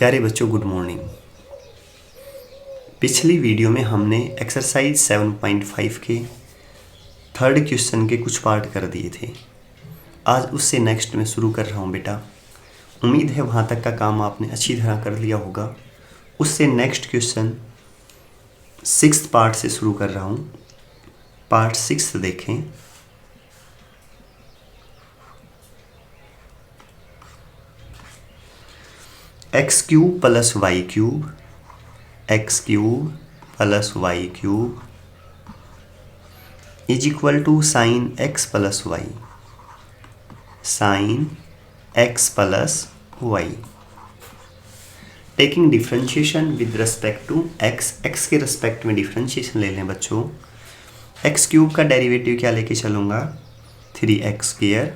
प्यारे बच्चों, good morning. पिछली वीडियो में हमने एक्सरसाइज 7.5 के थर्ड क्वेश्चन के कुछ पार्ट कर दिए थे। आज उससे नेक्स्ट में शुरू कर रहा हूँ बेटा। उम्मीद है वहाँ तक का काम आपने अच्छी तरह कर लिया होगा। उससे नेक्स्ट क्वेश्चन 6th पार्ट से शुरू कर रहा हूँ। पार्ट 6 देखें। X cube plus y cube, x cube plus y cube is equal to sine x plus y, sine x plus y. Taking differentiation with respect to x, x के respect में differentiation ले लें बच्चों। X cube का derivative क्या लेके चलूँगा, 3x square.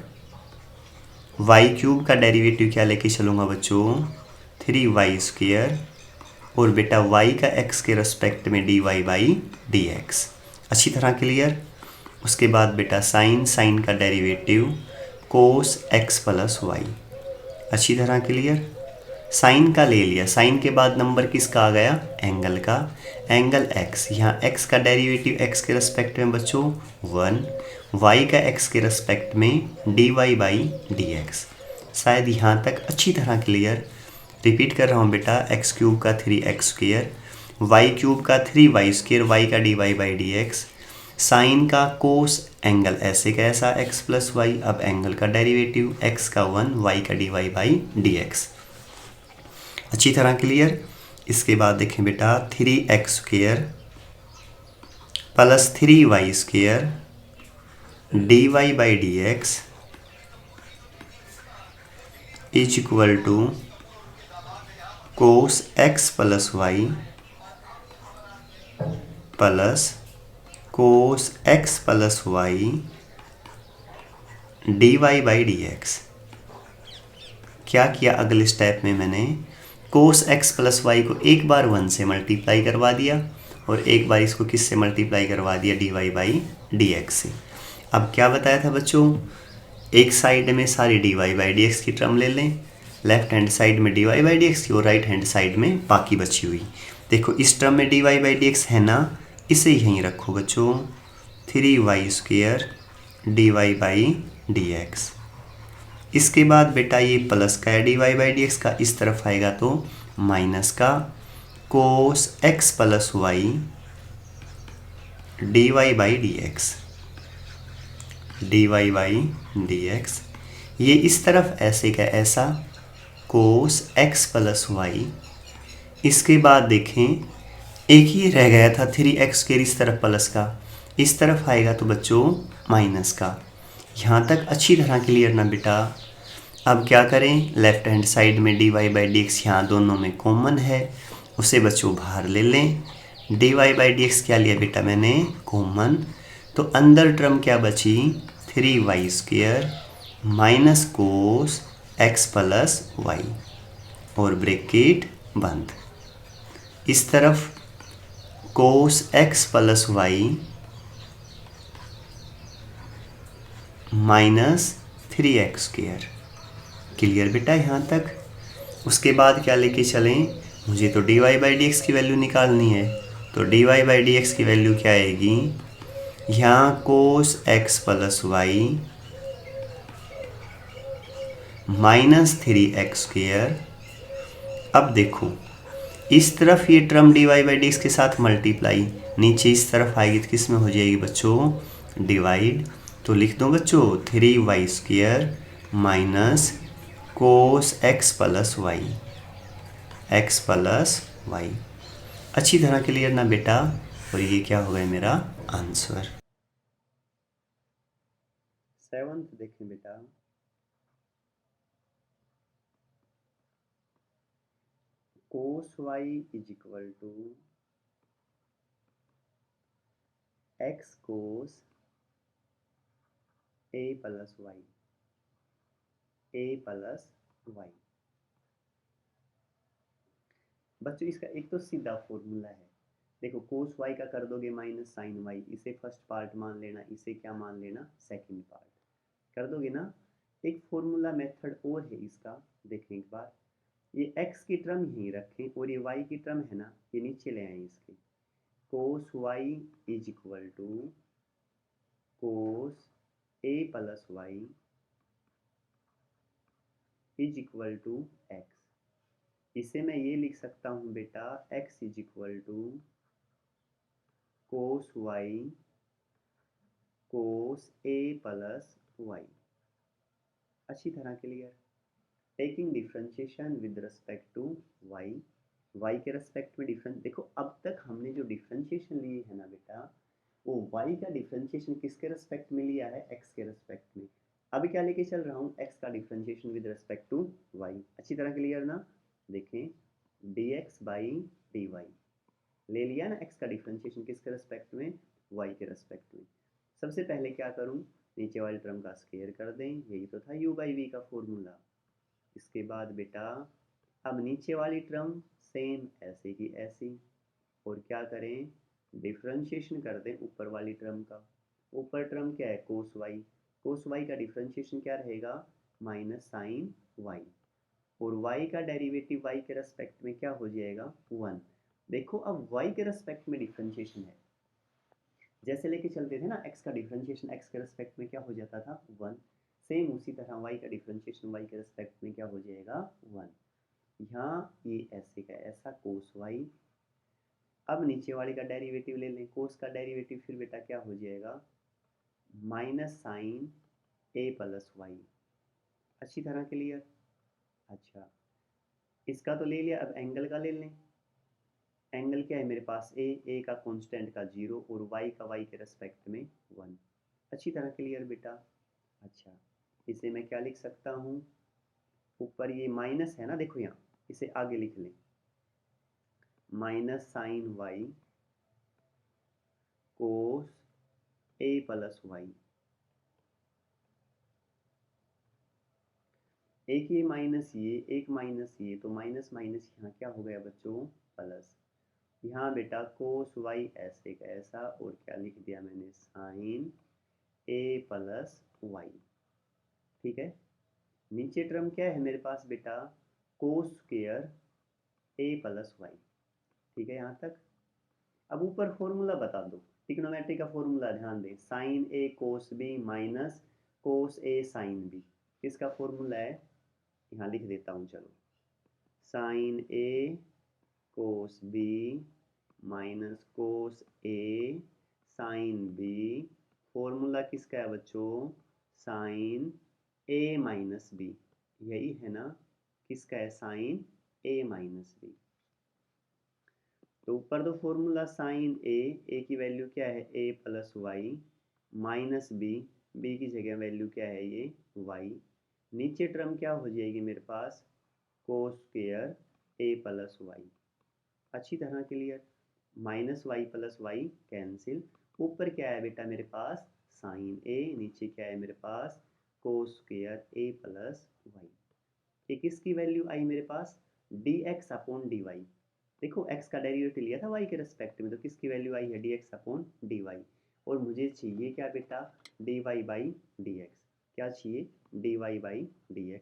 Y cube का डेरिवेटिव क्या लेके चलूँगा बच्चों, 3y स्क्वायर। और बेटा y का x के रिस्पेक्ट में dy बाई dx। अच्छी तरह क्लियर। उसके बाद बेटा साइन, साइन का derivative cos x plus y. अच्छी तरह क्लियर। साइन का ले लिया, साइन के बाद नंबर किसका आ गया, एंगल का। एंगल x, यहाँ x का डेरिवेटिव x के रिस्पेक्ट में बच्चों 1, y का x के रिस्पेक्ट में dy बाई dx। शायद यहाँ तक अच्छी तरह क्लियर। रिपीट कर रहा हूँ बेटा, एक्स क्यूब का 3x स्क्वायर, वाई क्यूब का 3y स्क्वायर, वाई का dy बाई dx, साइन का कोस एंगल ऐसे का ऐसा x प्लस वाई। अब एंगल का डेरिवेटिव x का 1, y का dy बाई dx। अच्छी तरह क्लियर। इसके बाद देखें बेटा, 3x square plus 3y square dy by dx is equal to cos x plus y plus cos x plus y dy by dx। क्या किया अगले स्टेप में, मैंने कोस x प्लस वाई को एक बार 1 से मल्टीप्लाई करवा दिया और एक बार इसको किस से मल्टीप्लाई करवा दिया, dy बाई dx से। अब क्या बताया था बच्चों, एक साइड में सारी dy बाई dx की टर्म ले लें, लेफ्ट हैंड साइड में dy बाई dx की और राइट हैंड साइड में बाकी बची हुई। देखो इस टर्म में dy बाई dx है ना, इसे यहीं रखो बच्चों, 3y square dy by dx। इसके बाद बेटा ये प्लस का है dy बाई dx का, इस तरफ आएगा तो माइनस का cos x plus y dy by dx, dy by dx। ये इस तरफ ऐसे का ऐसा कोस x प्लस वाई। इसके बाद देखें एक ही रह गया था 3x के, इस तरफ प्लस का, इस तरफ आएगा तो बच्चों माइनस का। यहाँ तक अच्छी तरह क्लियर ना बेटा। अब क्या करें, लेफ्ट हैंड साइड में dy बाई dx यहाँ दोनों में कॉमन है, उसे बच्चों बाहर ले लें। dy बाई dx क्या लिया बेटा मैंने, कॉमन। तो अंदर टर्म क्या बची, 3y square minus cos x plus y और ब्रैकेट बंद। इस तरफ cos x plus Y minus 3x square. Clear बेटा यहाँ तक। उसके बाद क्या लेके चलें, मुझे तो dy बाई dx की वैल्यू निकालनी है, तो dy बाई dx की वैल्यू क्या आएगी, यहाँ cos x plus Y minus 3x square. अब देखो इस तरफ ये टर्म dy बाई dx के साथ मल्टीप्लाई, नीचे इस तरफ आएगी तो किस में हो जाएगी बच्चों, डिवाइड। तो लिख दो बच्चों 3y square minus cos x plus y, x plus y. अच्छी तरह क्लियर ना बेटा। और ये क्या हो गया मेरा आंसर। 7th देखें बेटा, cos y is equal to x cos a plus y, a plus y. बच्चों इसका एक तो सीधा फॉर्मूला है, देखो कोस y का कर दोगे माइनस साइन y, इसे फर्स्ट पार्ट मान लेना, इसे क्या मान लेना, सेकंड पार्ट कर दोगे ना। एक फॉर्मूला मेथड और है इसका, देखें एक बार। ये x की टर्म यहीं रखें और ये y की टर्म है ना, ये नीचे ले आए इसके। Cos y is equal to cos a plus Y is equal to x. इसे मैं ये लिख सकता हूँ बेटा, x is equal to cos y cos a plus y. अच्छी तरह clear. Taking differentiation with respect to y, y के रेस्पेक्ट में डिफरेंस। देखो अब तक हमने जो डिफ्रेंशिएशन ली है ना बेटा, वो y का डिफ्रेंशिएशन किसके रेस्पेक्ट में लिया है, x के रेस्पेक्ट में। अब क्या लेके चल रहा हूँ, x का differentiation with respect to y। अच्छी तरह क्लियर ना। देखें dx बाई dy ले लिया ना, x का डिफ्रेंशिएशन किसके रेस्पेक्ट में, y के रेस्पेक्ट में। सबसे पहले क्या करूँ, नीचे वाली टर्म का स्क्वायर कर दें, यही तो था u बाई v का फॉर्मूला। इसके बाद बेटा अब नीचे वाली टर्म सेम ऐसे की ऐसी, और क्या करें, डिफ्रेंशिएशन कर दें ऊपर वाली टर्म का। ऊपर टर्म क्या है, कोस वाई। कोस वाई का डिफ्रेंशिएशन क्या रहेगा, माइनस साइन वाई। और वाई का डेरिवेटिव वाई के रेस्पेक्ट में क्या हो जाएगा, 1। देखो अब वाई के रेस्पेक्ट में डिफ्रेंशिएशन है, जैसे लेके चलते थे ना, x का डिफरेंशिएशन x के रेस्पेक्ट में क्या हो जाता था, 1। सेम उसी तरह y का डिफरेंशिएशन y के रेस्पेक्ट में क्या हो जाएगा, 1। यहाँ ये ऐसे का ऐसा कोस y। अब नीचे वाले का डेरिवेटिव ले लें, कोस का डेरिवेटिव फिर बेटा क्या हो जाएगा, minus sine a plus y. अच्छी तरह क्लियर। अच्छा इसका तो ले लिया, अब एंगल का ले लें। एंगल क्या है मेरे पास, ए का कांस्टेंट का 0 और y का y के रेस्पेक्ट में 1। अच्छी तरह क्लियर बेटा। अच्छा इसे मैं क्या लिख सकता हूँ, ऊपर ये माइनस है ना, देखो यहाँ इसे आगे लिख लें, minus sign y cos A plus Y. एक ये माइनस ये, एक माइनस ये, तो माइनस माइनस यहाँ क्या हो गया बच्चों, प्लस। यहाँ बेटा कोस वाई ऐसे का ऐसा, और क्या लिख दिया मैंने, साइन ए प्लस वाई। ठीक है, नीचे टर्म क्या है मेरे पास बेटा, कोस स्क्वायर ए प्लस वाई। ठीक है यहाँ तक। अब ऊपर फॉर्मूला बता दो, ट्रिग्नोमेट्री का फॉर्मूला ध्यान दें, sign A cos B minus cos A sine B. किसका फॉर्मूला है, यहाँ लिख देता हूँ चलो, sign A cos B minus cos A sine B. Formula किसका है बच्चों, साइन ए माइनस बी। यही है ना, किसका है, साइन ए माइनस बी। तो ऊपर तो फॉर्मूला साइन ए की वैल्यू क्या है, A plus Y minus B, B की जगह वैल्यू क्या है ये वाई। नीचे टर्म क्या हो जाएगी मेरे पास, कोस स्क्वायर ए प्लस वाई। अच्छी तरह clear. Minus y plus y cancel. ऊपर क्या है बेटा मेरे पास, साइन ए, नीचे क्या है मेरे पास, कोस स्क्वायर ए प्लस वाई। ये किसकी वैल्यू आई मेरे पास, D X upon D Y. देखो x का डेरिवेटिव लिया था y के रेस्पेक्ट में, तो किसकी वैल्यू आई है, dx अपॉन dy। और मुझे चाहिए क्या बेटा, dy बाई dx। क्या चाहिए, dy बाई dx।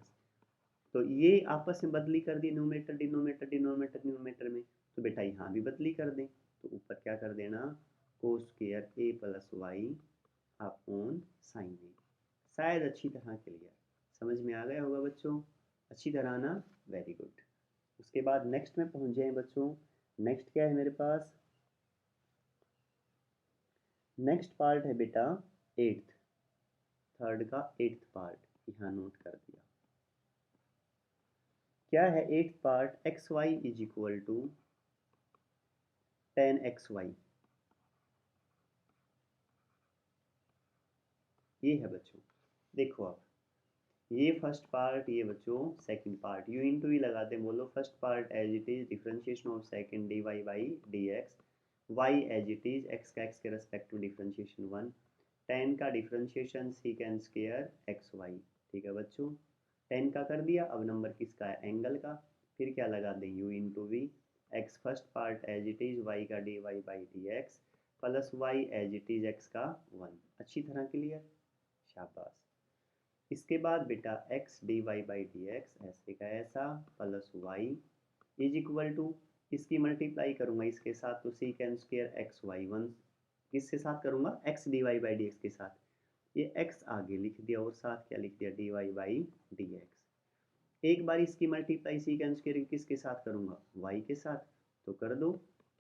तो ये आपस में बदली कर दी, न्यूमेटर डिनोमेटर डिनोमेटर न्यूमेटर में, तो बेटा यहाँ भी बदली कर दें। तो ऊपर क्या कर देना, कोस स्क्वायर ए प्लस वाई अपॉन साइन ए। शायद अच्छी तरह क्लियर समझ में आ गया होगा बच्चों, अच्छी तरह ना, वेरी गुड। उसके बाद नेक्स्ट में पहुंच जाए बच्चों। नेक्स्ट क्या है मेरे पास, नेक्स्ट पार्ट है बेटा एट्थ, थर्ड का एट्थ पार्ट, यहाँ नोट कर दिया। क्या है eighth part, x Y is equal to ten x y. ये है बच्चों, देखो आप, ये फर्स्ट पार्ट, ये बच्चों सेकंड पार्ट, यू इंटू ही लगाते हैं, बोलो first part as it is differentiation of second d Y by D x, y as it is x का एक्स के रेस्पेक्ट टू डिफरेंशिएशन 1, टेन का differentiation second square x y. ठीक है बच्चों, टेन का कर दिया, अब नंबर किसका है, एंगल का। फिर क्या लगा दें, u into V, X first part as it is Y का D Y by D x plus Y as it is x का 1। अच्छी तरह क्लियर, शाबाश। इसके बाद बेटा X D Y by D X ऐसे का ऐसा plus Y is equal to, इसकी मल्टीप्लाई करूंगा इसके साथ तो second square x Y one, किसके साथ करूंगा X D Y by D X के साथ, ये एक्स आगे लिख दिया और साथ क्या लिख दिया d Y by D x. एक बार इसकी मल्टीप्लाई सीकेंड स्क्वायर किसके साथ करूंगा वाई के साथ, तो कर दो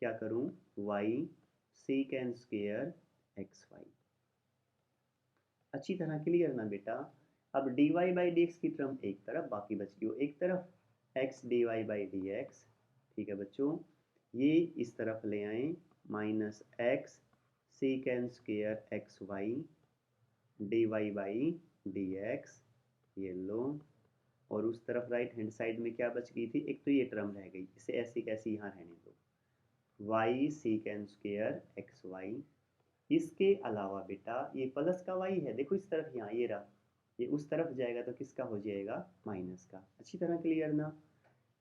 क्या करूं y second square x Y. अच्छी तरह क्लियर ना बेटा। अब d Y by D x की टर्म एक तरफ बाकी बच गई वो एक तरफ x D Y by D x, ठीक है बच्चों, ये इस तरफ ले आए minus x second square x Y D Y by D x, ये लो, और उस तरफ राइट हैंड साइड में क्या बच गई थी, एक तो ये टर्म रह गई, इसे ऐसी कैसी यहाँ रहने दो y second square x y. इसके अलावा बेटा ये प्लस का वाई है, देखो इस तरफ यहाँ ये रहा, ये उस तरफ जाएगा तो किसका हो जाएगा माइनस का। अच्छी तरह क्लियर ना।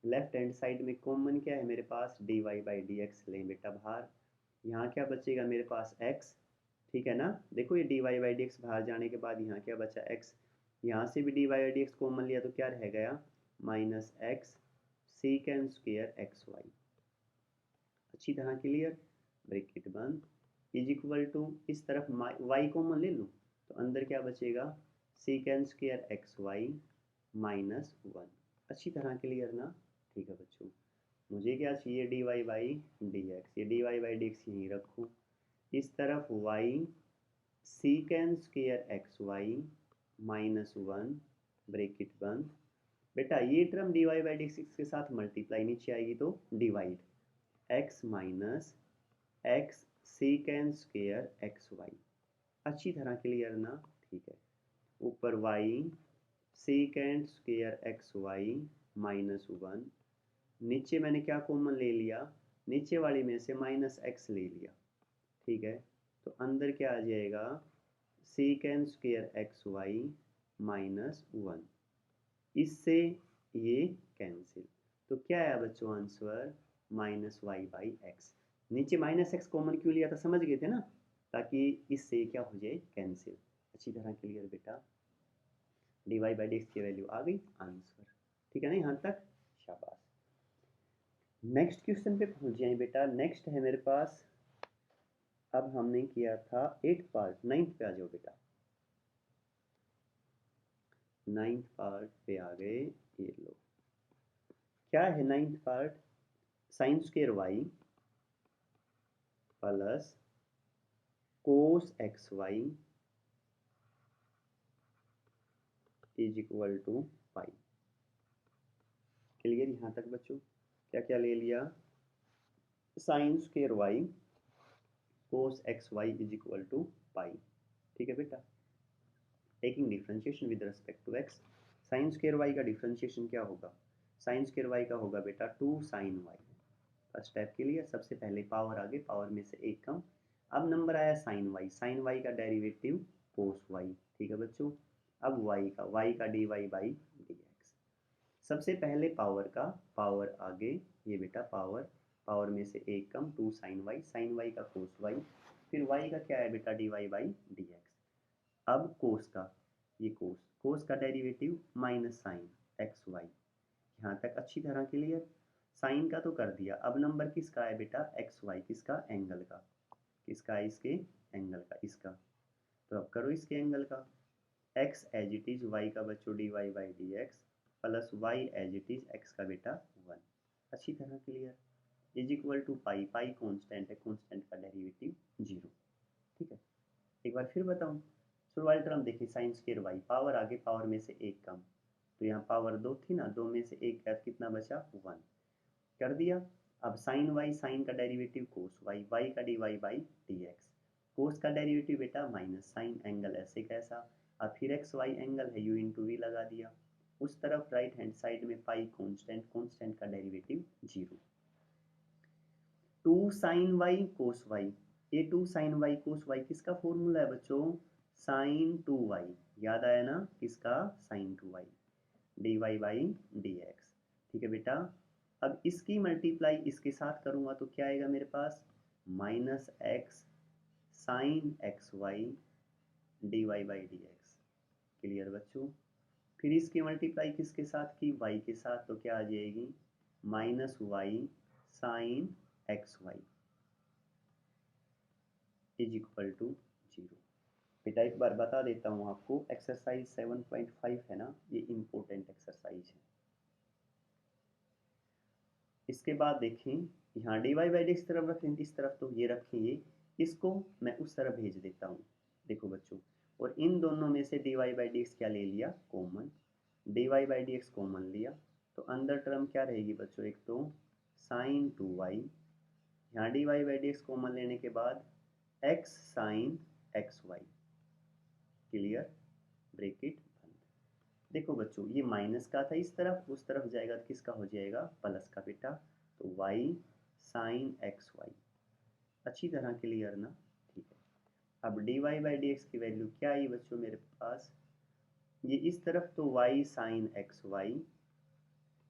लेफ्ट हैंड साइड में कॉमन क्या है मेरे पास D Y by D X लें बेटा बाहर, यहाँ क्या बचेगा मेरे पास एक्स, ठीक है ना। देखो ये D Y by D x बाहर जाने के बाद यहाँ क्या बचा एक्स, यहाँ से भी d Y by D x common लिया तो क्या रह गया minus x second square x Y. अच्छी तरह क्लियर, ब्रैकेट बंद इज इक्वल टू, इस तरफ वाई कॉमन ले लूँ तो अंदर क्या बचेगा second square x Y minus one. अच्छी तरह क्लियर ना, ठीक है बच्चों। मुझे क्या चाहिए D Y by D x, ये D Y by D X यहीं रखूँ, इस तरफ Y second square x Y minus one bracket बंद। बेटा ये term D Y by D X के साथ मल्टीप्लाई नीचे आएगी तो divide X minus x second square x Y. अच्छी तरह क्लियर ना, ठीक है। ऊपर Y second square x Y minus one, नीचे मैंने क्या कॉमन ले लिया, नीचे वाली में से माइनस एक्स ले लिया, ठीक है। तो अंदर क्या आ जाएगा second square x Y minus one, इससे ये कैंसिल, तो क्या आया बच्चों answer minus y by x. नीचे माइनस एक्स कॉमन क्यों लिया था समझ गए थे ना, ताकि इससे क्या हो जाए कैंसिल। अच्छी तरह क्लियर बेटा, d Y by D x की वैल्यू आ गई आंसर, ठीक है ना यहाँ तक, शाबाश। नेक्स्ट क्वेश्चन पे पहुंच जाए बेटा। नेक्स्ट है मेरे पास, अब हमने किया था 8th पार्ट, 9th पे आ जाओ बेटा। 9th पार्ट पे आ गए, ये लो क्या है 9th part, sine square Y plus cos X Y is equal to pi. Clear यहाँ तक बच्चों। क्या क्या ले लिया, sine square Y cos X Y is equal to pi, ठीक है बेटा। Taking differentiation with respect to X, sine square Y का डिफरेंशिएशन क्या होगा, साइन स्क्वायर वाई का होगा बेटा 2 साइन वाई। फर्स्ट स्टेप के लिए सबसे पहले पावर आगे, पावर में से एक कम। अब नंबर आया साइन वाई का डेरिवेटिव कोस वाई, ठीक है बच्चों। अब वाई का D Y by D x. सबसे पहले पावर का, पावर आगे ये बेटा पावर, पावर में से एक कम 2 साइन वाई का कोस वाई, फिर वाई का क्या है बेटा d Y by D x. अब कोस का, ये कोस का derivative minus sine x y. यहाँ तक अच्छी तरह क्लियर। साइन का तो कर दिया, अब नंबर किसका है बेटा एक्स वाई, किसका एंगल का, किसका है इसके एंगल का, इसका। तो अब करो इसके एंगल का, x as it is Y का बच्चों d Y by D x plus Y as it is x का बेटा वन। अच्छी तरह clear, is equal to pi, pi constant है, कॉन्स्टेंट का डेरिवेटिव जीरो, ठीक है। एक बार फिर बताऊं, शुरुआती टर्म देखिए साइन स्क्वायर वाई, पावर आगे पावर में से एक कम, तो यहाँ पावर दो थी ना, दो में से एक गया कितना बचा वन, कर दिया। अब साइन वाई, साइन का डेरिवेटिव कोस वाई, वाई का D Y by D X, cos का डेरिवेटिव बेटा माइनस साइन एंगल ऐसे कैसा, अब फिर एक्स वाई एंगल है यू इंटू वी लगा दिया, उस तरफ राइट हैंड साइड में पाई कॉन्स्टेंट, कॉन्स्टेंट का derivative zero. 2 sine y cos y, ये 2 साइन वाई कोस वाई किसका फॉर्मूला है बच्चों साइन 2 वाई, याद आया ना किसका sine 2 y D Y by D x, ठीक है बेटा। अब इसकी मल्टीप्लाई इसके साथ करूंगा तो क्या आएगा मेरे पास minus x sine x Y D Y by D X. Clear बच्चों। फिर इसकी मल्टीप्लाई किसके साथ की, वाई के साथ, तो क्या आ जाएगी minus y sine x Y is equal to 0। बेटा एक बार बता देता हूँ आपको, एक्सरसाइज 7.5 है ना, ये इम्पोर्टेंट एक्सरसाइज है। इसके बाद देखें यहाँ डी वाई बाई डी इस तरफ रखें, इस तरफ तो ये रखेंगे, इसको मैं उस तरफ भेज देता हूँ। देखो बच्चों, और इन दोनों में से d Y by D x क्या ले लिया, common. D Y by D x common लिया तो अंदर टर्म क्या रहेगी बच्चों, एक तो साइन 2y, यहाँ d Y by D x common लेने के बाद x sine x y. Clear, bracket बंद। देखो बच्चों ये माइनस का था, इस तरफ उस तरफ जाएगा तो किसका हो जाएगा, प्लस का बेटा। तो y साइन एक्स वाई, अच्छी तरह क्लियर ना, ठीक है। अब d Y by D x की वैल्यू क्या आई बच्चों मेरे पास, ये इस तरफ तो y साइन एक्स वाई,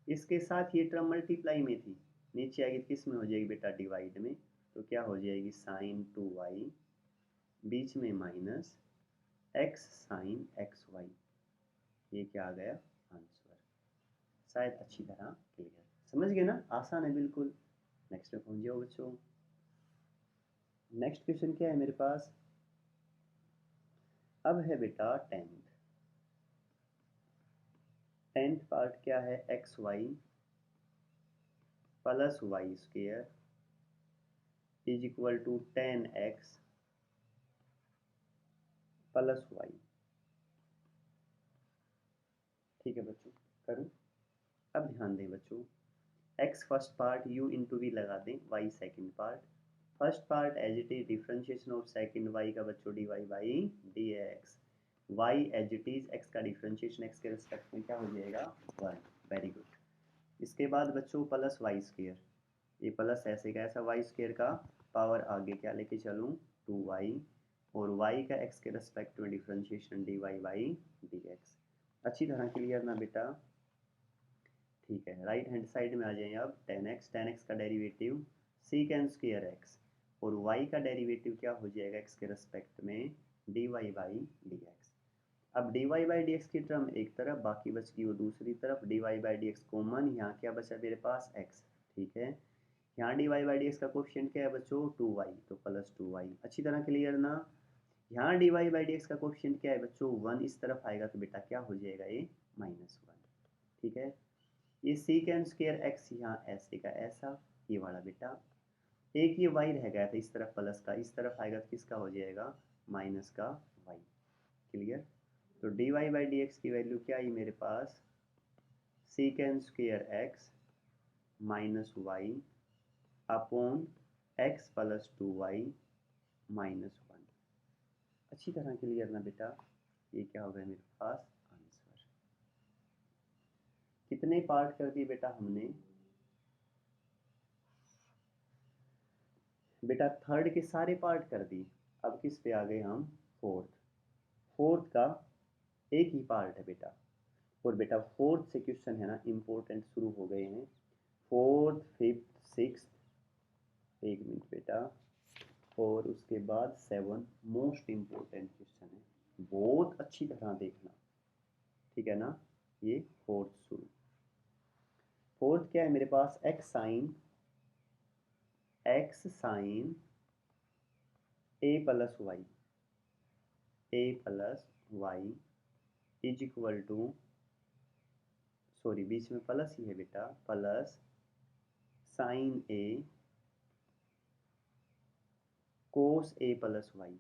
इसके साथ ये टर्म मल्टीप्लाई में थी, नीचे आएगी तो किस में हो जाएगी बेटा, डिवाइड में। तो क्या हो जाएगी साइन 2y, बीच में minus x sine x y, ये क्या आ गया आंसर। शायद अच्छी तरह क्लियर समझ गए ना, आसान है बिल्कुल। नेक्स्ट में पहुंच जाओ बच्चों। नेक्स्ट क्वेश्चन क्या है मेरे पास, अब है बेटा टेंथ पार्ट क्या है, x y plus y square is equal to 10x plus y. ठीक है बच्चों, करूं। अब ध्यान दें बच्चों, x first part u into v लगा दें, y second part, first part as it is differentiation of second y का बच्चों d Y by D x, y as it is x का डिफरेंशिएशन x के रिस्पेक्ट में क्या हो जाएगा 1। Very good. इसके बाद बच्चों प्लस वाई स्क्वेयर, ये प्लस ऐसे का ऐसा वाई स्क्वेयर का पावर आगे क्या लेके चलूँ 2y, और y का x के रिस्पेक्ट में differentiation d Y by D x. अच्छी तरह क्लियर ना बेटा, ठीक है। राइट हैंड साइड में आ जाए अब 10x का डेरिवेटिव सीकेंड स्क्वायर x, और y का डेरिवेटिव क्या हो जाएगा x के रिस्पेक्ट में dy बाई dx। अब dy बाई dx की टर्म एक तरफ, बाकी बच गई वो दूसरी तरफ, dy बाई dx कॉमन, यहाँ क्या बचा मेरे पास x, ठीक है। यहाँ dy बाई dx का कोफिशिएंट क्या है बच्चों 2y, तो प्लस 2y। अच्छी तरह क्लियर ना, यहाँ dy बाई dx का कोफिशिएंट क्या है बच्चों 1, इस तरफ आएगा तो बेटा क्या हो जाएगा ये -1। ठीक है, ये सीकेंड स्क्वायर एक्स यहाँ ऐसे का ऐसा, ये वाला बेटा, एक ये वाई रह गया था इस तरफ प्लस का, इस तरफ आएगा तो किसका हो जाएगा माइनस का वाई। क्लियर, तो D Y by D x की वैल्यू क्या आई मेरे पास, second square X minus Y upon X plus 2y -1। अच्छी तरह क्लियर ना बेटा, ये क्या हो गया मेरे पास आंसर। कितने पार्ट कर दिए बेटा हमने, बेटा थर्ड के सारे पार्ट कर दी। अब किस पे आ गए हम, फोर्थ। फोर्थ का एक ही पार्ट है बेटा, और बेटा फोर्थ से क्वेश्चन है ना इम्पोर्टेंट शुरू हो गए हैं, फोर्थ फिफ्थ सिक्स, एक मिनट बेटा, और उसके बाद 7 मोस्ट इम्पोर्टेंट क्वेश्चन है, बहुत अच्छी तरह देखना, ठीक है ना। ये फोर्थ शुरू, फोर्थ क्या है मेरे पास, X sine A plus Y is equal to, sorry बीच में प्लस ही है बेटा, plus sine A cos A plus Y,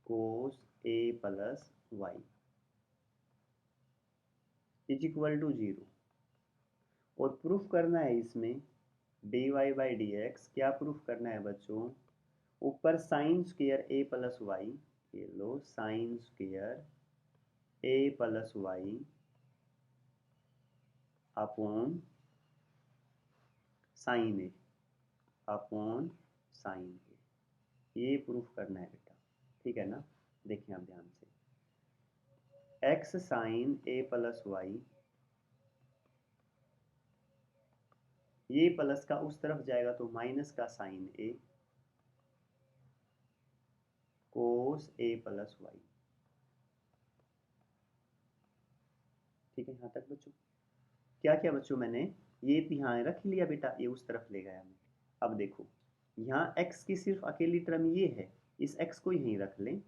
cos A plus Y is equal to 0। और प्रूफ करना है इसमें D Y by D x, क्या प्रूफ करना है बच्चों, ऊपर साइन स्क्वायर ए प्लस वाई, ये लो sine square A plus Y upon sine A, upon sine A, ये प्रूफ करना है बेटा, ठीक है ना। देखिए आप ध्यान से, x sine A plus Y, ये प्लस का उस तरफ जाएगा तो माइनस का sign A cos A plus y, ठीक है, यहाँ तक बच्चों क्या किया बच्चों मैंने, ये यहाँ रख लिया बेटा, ये उस तरफ ले गया मैं। अब देखो यहाँ x की सिर्फ अकेली टर्म ये है, इस x को यहीं रख लें,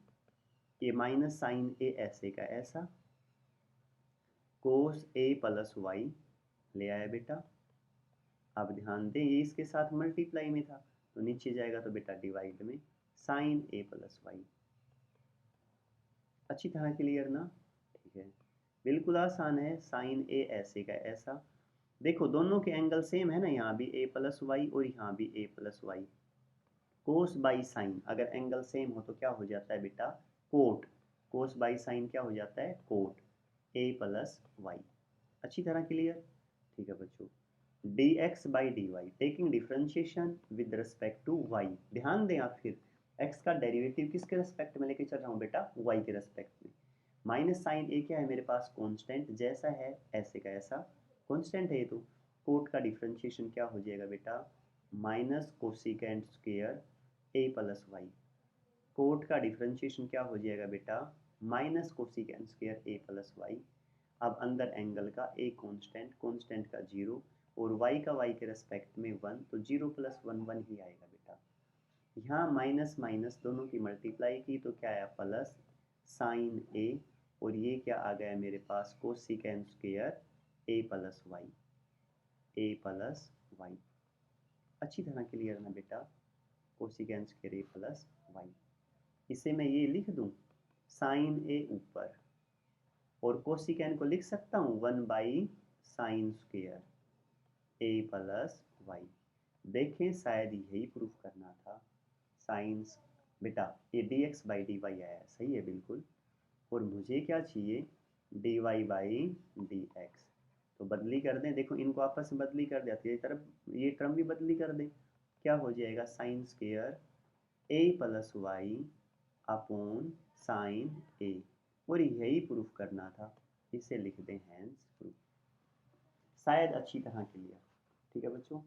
ये माइनस साइन ए ऐसे का ऐसा, कोस ए प्लस वाई ले आया बेटा। अब ध्यान दें ये इसके साथ मल्टीप्लाई में था, तो नीचे जाएगा तो बेटा डिवाइड में साइन ए प्लस वाई। अच्छी तरह क्लियर ना, ठीक है, बिल्कुल आसान है, साइन ए ऐसे का ऐसा। देखो दोनों के एंगल सेम है ना, यहाँ भी ए प्लस वाई और यहाँ भी A plus Y. Cos by sine, अगर एंगल सेम हो तो क्या हो जाता है बेटा, कोट। कोस बाई साइन क्या हो जाता है, कोट ए प्लस वाई। अच्छी तरह क्लियर, ठीक है बच्चों। D x by d y taking differentiation with respect to y. ध्यान दें आप फिर, एक्स का डेरिवेटिव किसके रेस्पेक्ट में लेके चल रहा हूँ बेटा, वाई के रेस्पेक्ट में। माइनस साइन ए क्या है मेरे पास, कांस्टेंट, जैसा है ऐसे का ऐसा कांस्टेंट है ये तो। कोट का डिफ्रेंशिएशन क्या हो जाएगा बेटा, माइनस कोसिकेंट स्क्वायर ए प्लस वाई। कोट का डिफ्रेंशिएशन क्या हो जाएगा बेटा, माइनस कोसिकेंट स्क्वायर ए प्लस वाई। अब अंदर एंगल का ए कांस्टेंट, कांस्टेंट का जीरो, और y का y के रेस्पेक्ट में 1, तो 0 प्लस 1 1 ही आएगा बेटा। यहाँ माइनस माइनस दोनों की मल्टीप्लाई की तो क्या आया, प्लस साइन ए, और ये क्या आ गया मेरे पास, कोसिकेंट स्क्वायर ए प्लस वाई, ए प्लस वाई। अच्छी तरह क्लियर ना बेटा, कोसिकेंट स्क्वायर ए प्लस वाई। इसे मैं ये लिख दूं, साइन ए ऊपर, और कोसिकेंट को लिख सकता हूँ 1 by sine square A plus y. देखें शायद यही प्रूफ करना था, साइंस बेटा ये d x by d y आया, सही है बिल्कुल, और मुझे क्या चाहिए, D Y by D x. तो बदली कर दें, देखो इनको आपस में बदली कर देती है, तरफ ये टर्म भी बदली कर दें, क्या हो जाएगा, साइन स्क्वायर ए प्लस वाई अपॉन साइन ए, और यही प्रूफ करना था, इसे लिख दें हैंस प्रूफ। शायद अच्छी तरह क्लियर, ठीक है बच्चों।